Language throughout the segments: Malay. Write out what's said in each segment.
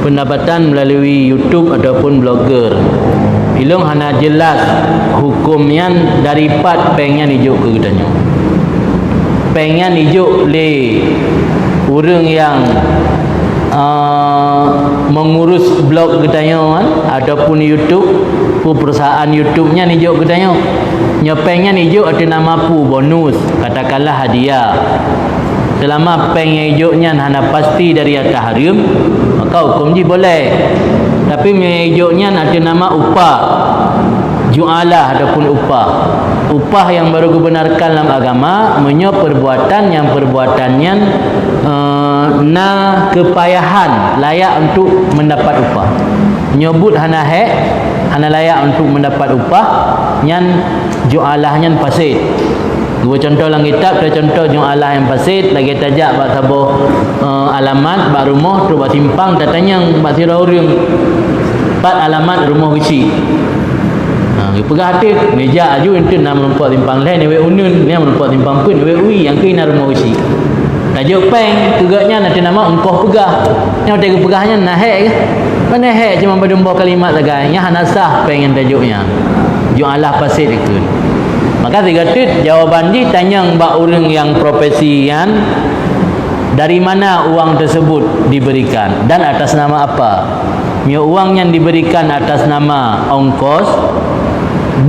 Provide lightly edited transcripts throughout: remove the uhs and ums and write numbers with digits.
pendapatan melalui YouTube ataupun blogger. Ilung hana jelas hukumnya daripada pengen hijuk ke gedanya. Pengen hijuk le orang yang mengurus blog gedanya ataupun YouTube, perusahaan YouTube-nya hijuk gedanya. Pengen hijuk ada nama pu bonus, katakanlah hadiah. Selama pengen hijuknya hana pasti dari atas harim, maka hukum ji boleh. Tapi hijuknya ada nama upah, jualah ataupun upah. Upah yang baru dibenarkan dalam agama menyo perbuatan yang perbuatannya na kepayahan layak untuk mendapat upah. Nyebut hana hana layak untuk mendapat upah nyan jualahnya fasid. Dua contoh dalam kitab, dua contoh jualah yang fasid, lagi tajak bak sabuh alamat bak rumah tu bak simpang datanya bak sira urang. 4 alamat rumah besi. Dia pegah hati meja aju ente nak melompat timpang lain we unun ni melompat timpang pun we ui yang kena rumah besi. Tajuk peng tegaknya nanti nama engkau pegah. Yang tadi pegahnya nahek ke? Mana hek cuma berdomba kalimat saja. Yang hanasah pengen tajuknya. Jualah pasir itu. Maka tiga tit jawapan di tanya mbak orang yang profesian dari mana uang tersebut diberikan dan atas nama apa? Uang yang diberikan atas nama ongkos,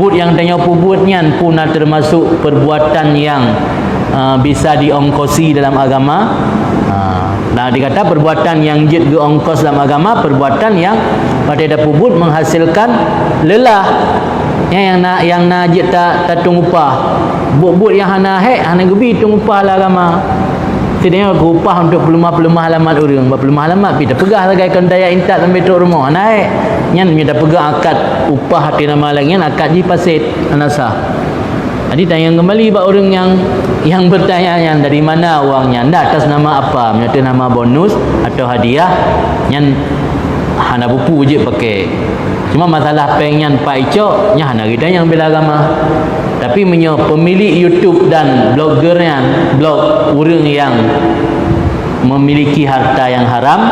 but yang tanya pubutnya pun termasuk perbuatan yang bisa diongkosi dalam agama. Nah, dikata perbuatan yang jid diongkos dalam agama, perbuatan yang pada ada pubut menghasilkan lelah. Yang najid tak tung upah. But yang hana gebi tung upah lah agama. Tidaknya aku upah untuk pelumah-pelumah alamat orang. Pelumah alamat kita pegah lagi kan daya intak sampai tok rumah. Naik. Nyan kita pegah akad upah hati nama lagi akad ji pasit anasah. Jadi tanya kembali bak orang yang bertanya yang dari mana uangnya, anda atas nama apa? Menyata nama bonus atau hadiah yang hana bupu je pakai. Cuma masalah pengen Pak Icok nya hana kita yang bela agama. Tapi pemilik YouTube dan bloggernya, blog orang yang memiliki harta yang haram,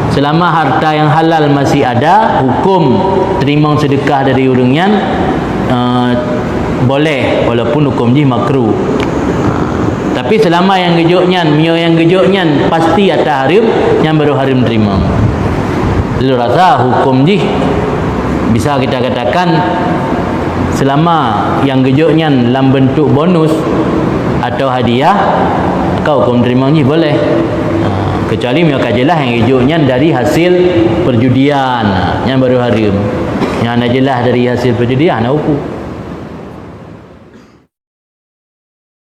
selama harta yang halal masih ada, hukum terima sedekah dari orangnya boleh, walaupun hukum ji makruh. Tapi selama yang gejoknya pasti atas harim, yang baru harim terima. Lalu rasa hukum ji bisa kita katakan selama yang gejoknya dalam bentuk bonus atau hadiah, kau hukum terima ji boleh. Kecuali mereka jelas yang gejoknya dari hasil perjudian, yang baru harim. Yang jelas dari hasil perjudian, hukum.